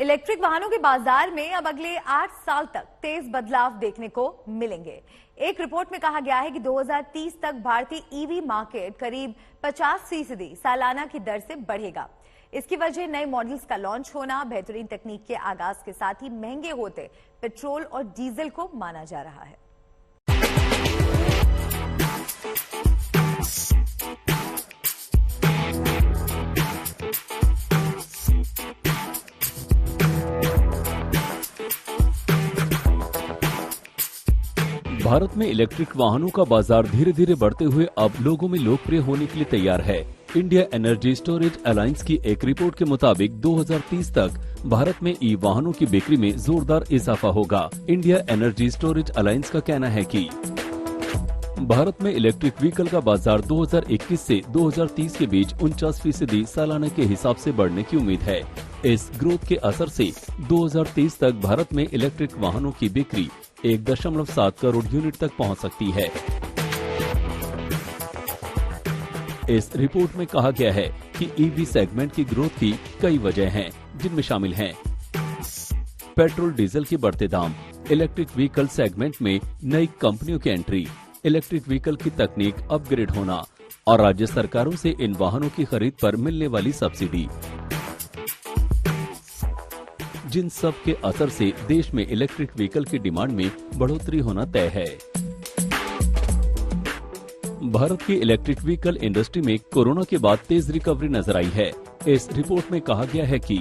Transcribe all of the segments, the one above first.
Electric वाहनों के बाजार में अब अगले 8 साल तक तेज बदलाव देखने को मिलेंगे। एक रिपोर्ट में कहा गया है कि 2030 तक भारतीय ईवी मार्केट करीब 50% सालाना की दर से बढ़ेगा। इसकी वजह नए मॉडल्स का लॉन्च होना, बेहतरीन तकनीक के आगाज के साथ ही महंगे होते पेट्रोल और डीजल को माना जा रहा है। भारत में इलेक्ट्रिक वाहनों का बाजार धीरे धीरे बढ़ते हुए अब लोगों में लोकप्रिय होने के लिए तैयार है। इंडिया एनर्जी स्टोरेज अलायंस की एक रिपोर्ट के मुताबिक 2030 तक भारत में ई वाहनों की बिक्री में जोरदार इजाफा होगा। इंडिया एनर्जी स्टोरेज अलायंस का कहना है कि भारत में इलेक्ट्रिक व्हीकल का बाजार 2021 से 2030 के बीच 49% सालाना के हिसाब से बढ़ने की उम्मीद है। इस ग्रोथ के असर से 2030 तक भारत में इलेक्ट्रिक वाहनों की बिक्री 1.7 करोड़ यूनिट तक पहुंच सकती है। इस रिपोर्ट में कहा गया है कि ईवी सेगमेंट की ग्रोथ की कई वजह हैं, जिनमें शामिल हैं पेट्रोल डीजल के बढ़ते दाम, इलेक्ट्रिक व्हीकल सेगमेंट में नई कंपनियों की एंट्री, इलेक्ट्रिक व्हीकल की तकनीक अपग्रेड होना और राज्य सरकारों से इन वाहनों की खरीद पर मिलने वाली सब्सिडी, जिन सब के असर से देश में इलेक्ट्रिक व्हीकल की डिमांड में बढ़ोतरी होना तय है। भारत की इलेक्ट्रिक व्हीकल इंडस्ट्री में कोरोना के बाद तेज रिकवरी नजर आई है। इस रिपोर्ट में कहा गया है कि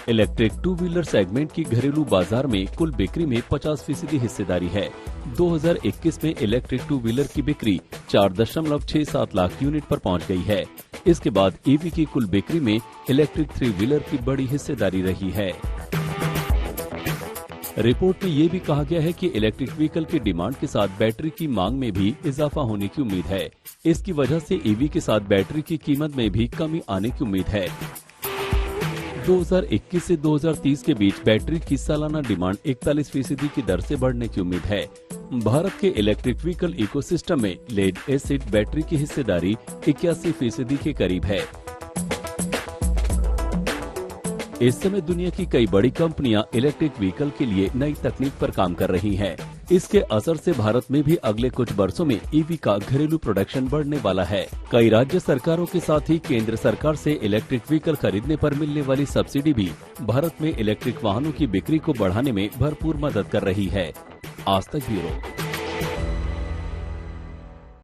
इलेक्ट्रिक टू व्हीलर सेगमेंट की घरेलू बाजार में कुल बिक्री में 50% हिस्सेदारी है। 2021 में इलेक्ट्रिक टू व्हीलर की बिक्री 4.67 लाख यूनिट पर पहुंच गई है। इसके बाद ईवी की कुल बिक्री में इलेक्ट्रिक थ्री व्हीलर की बड़ी हिस्सेदारी रही है। रिपोर्ट में ये भी कहा गया है कि इलेक्ट्रिक व्हीकल की डिमांड के साथ बैटरी की मांग में भी इजाफा होने की उम्मीद है। इसकी वजह से ईवी के साथ बैटरी की कीमत में भी कमी आने की उम्मीद है। 2021 से 2030 के बीच बैटरी की सालाना डिमांड 41% की दर से बढ़ने की उम्मीद है। भारत के इलेक्ट्रिक व्हीकल इकोसिस्टम में लेड एसिड बैटरी की हिस्सेदारी 81% के करीब है। इस समय दुनिया की कई बड़ी कंपनियां इलेक्ट्रिक व्हीकल के लिए नई तकनीक पर काम कर रही हैं। इसके असर से भारत में भी अगले कुछ वर्षों में ईवी का घरेलू प्रोडक्शन बढ़ने वाला है। कई राज्य सरकारों के साथ ही केंद्र सरकार से इलेक्ट्रिक व्हीकल खरीदने पर मिलने वाली सब्सिडी भी भारत में इलेक्ट्रिक वाहनों की बिक्री को बढ़ाने में भरपूर मदद कर रही है। आज तक ब्यूरो।